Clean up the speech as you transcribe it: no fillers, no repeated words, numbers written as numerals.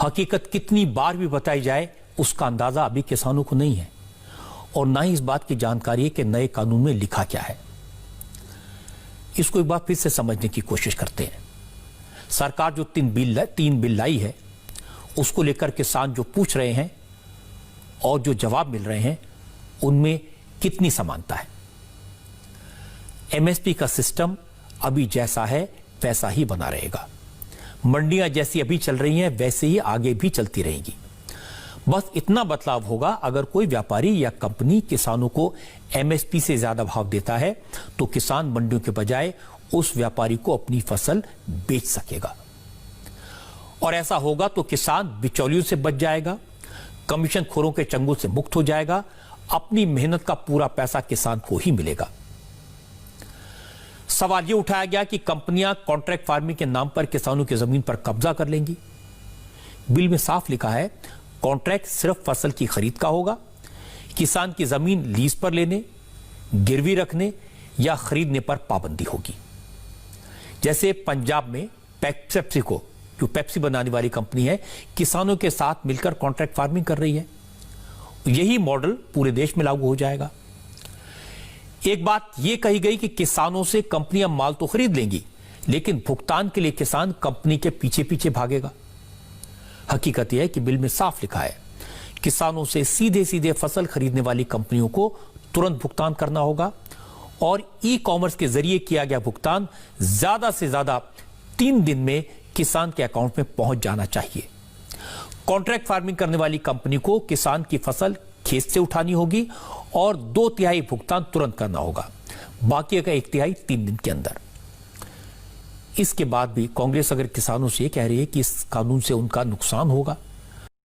हकीकत कितनी बार भी बताई जाए उसका अंदाजा अभी किसानों को नहीं है और ना ही इस बात की जानकारी है कि नए कानून में लिखा क्या है। इसको एक बार फिर से समझने की कोशिश करते हैं। सरकार जो तीन बिल लाई है उसको लेकर किसान जो पूछ रहे हैं और जो जवाब मिल रहे हैं उनमें कितनी समानता है। एमएसपी का सिस्टम अभी जैसा है वैसा ही बना रहेगा। मंडियां जैसी अभी चल रही हैं वैसे ही आगे भी चलती रहेंगी। बस इतना बदलाव होगा, अगर कोई व्यापारी या कंपनी किसानों को एमएसपी से ज्यादा भाव देता है तो किसान मंडियों के बजाय उस व्यापारी को अपनी फसल बेच सकेगा। और ऐसा होगा तो किसान बिचौलियों से बच जाएगा, कमीशन खोरों के चंगुल से मुक्त हो जाएगा, अपनी मेहनत का पूरा पैसा किसान को ही मिलेगा। सवाल यह उठाया गया कि कंपनियां कॉन्ट्रैक्ट फार्मिंग के नाम पर किसानों की जमीन पर कब्जा कर लेंगी। बिल में साफ लिखा है कॉन्ट्रैक्ट सिर्फ फसल की खरीद का होगा। किसान की जमीन लीज पर लेने, गिरवी रखने या खरीदने पर पाबंदी होगी। जैसे पंजाब में पेप्सिको, जो पेप्सी बनाने वाली कंपनी है, किसानों के साथ मिलकर कॉन्ट्रैक्ट फार्मिंग कर रही है। यही मॉडल पूरे देश में लागू हो जाएगा। एक बात यह कही गई कि किसानों से कंपनियां माल तो खरीद लेंगी, लेकिन भुगतान के लिए किसान कंपनी के पीछे पीछे भागेगा। हकीकत यह है कि बिल में साफ लिखा है किसानों से सीधे सीधे फसल खरीदने वाली कंपनियों को तुरंत भुगतान करना होगा और ई कॉमर्स के जरिए किया गया भुगतान ज्यादा से ज्यादा 3 दिन में किसान के अकाउंट में पहुंच जाना चाहिए। कॉन्ट्रैक्ट फार्मिंग करने वाली कंपनी को किसान की फसल खेत से उठानी होगी और 2/3 भुगतान तुरंत करना होगा, बाकी का 1/3 3 दिन के अंदर। इसके बाद भी कांग्रेस अगर किसानों से कह रही है कि इस कानून से उनका नुकसान होगा